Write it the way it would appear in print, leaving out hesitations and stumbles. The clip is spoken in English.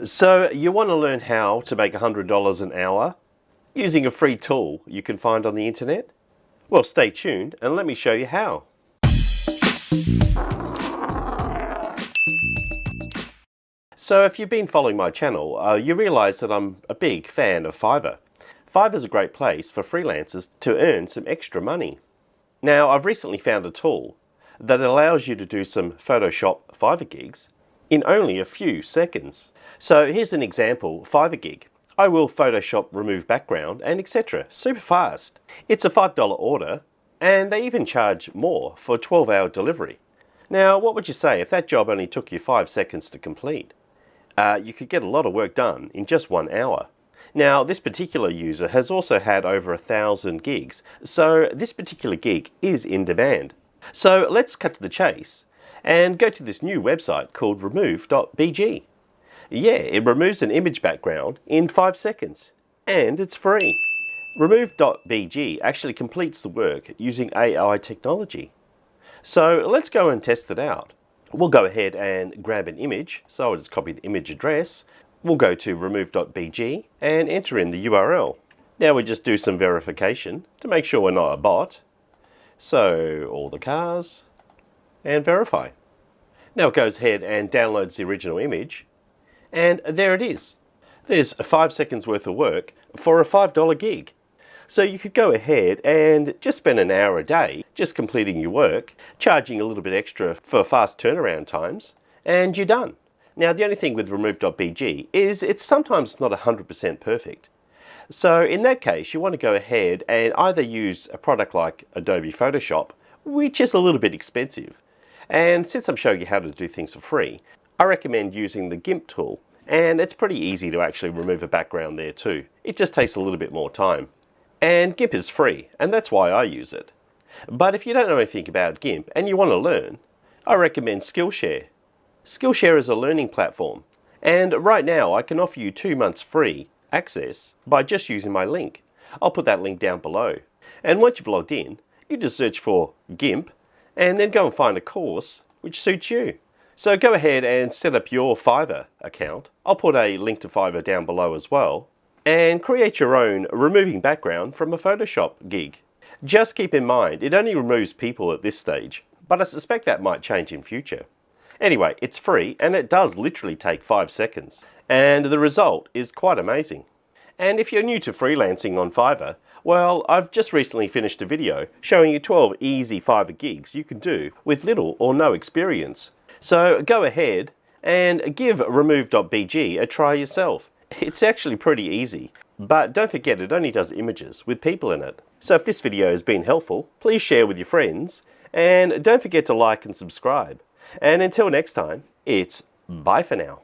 So you want to learn how to make $100 an hour using a free tool you can find on the internet? Well, stay tuned and let me show you how. So if you've been following my channel, you realize that I'm a big fan of Fiverr. Fiverr is a great place for freelancers to earn some extra money. Now, I've recently found a tool that allows you to do some Photoshop Fiverr gigs in only a few seconds. So here's an example Fiverr gig. I will Photoshop, remove background, and etc. Super fast. It's a $5 order, and they even charge more for a 12-hour delivery. Now, what would you say if that job only took you 5 seconds to complete? You could get a lot of work done in just 1 hour. Now, this particular user has also had over 1,000 gigs, so this particular gig is in demand. So let's cut to the chase and go to this new website called remove.bg. Yeah, it removes an image background in 5 seconds, and it's free. Remove.bg actually completes the work using AI technology. So let's go and test it out. We'll go ahead and grab an image, so I'll just copy the image address. We'll go to remove.bg and enter in the URL. Now we just do some verification to make sure we're not a bot. So all the cars, and verify. Now it goes ahead and downloads the original image. And there it is. There's 5 seconds worth of work for a $5 gig. So you could go ahead and just spend an hour a day just completing your work, charging a little bit extra for fast turnaround times, and you're done. Now the only thing with remove.bg is it's sometimes not 100% perfect. So in that case, you want to go ahead and either use a product like Adobe Photoshop, which is a little bit expensive. And since I'm showing you how to do things for free, I recommend using the GIMP tool, and it's pretty easy to actually remove a background there too. It just takes a little bit more time. And GIMP is free, and that's why I use it. But if you don't know anything about GIMP and you want to learn, I recommend Skillshare. Skillshare is a learning platform, and right now I can offer you 2 months free access by just using my link. I'll put that link down below. And once you've logged in, you just search for GIMP and then go and find a course which suits you. So go ahead and set up your Fiverr account. I'll put a link to Fiverr down below as well. And create your own removing background from a Photoshop gig. Just keep in mind, it only removes people at this stage, but I suspect that might change in future. Anyway, it's free and it does literally take 5 seconds. And the result is quite amazing. And if you're new to freelancing on Fiverr, well, I've just recently finished a video showing you 12 easy Fiverr gigs you can do with little or no experience. So go ahead and give remove.bg a try yourself. It's actually pretty easy, but don't forget it only does images with people in it. So if this video has been helpful, please share with your friends, and don't forget to like and subscribe. And until next time, it's bye for now.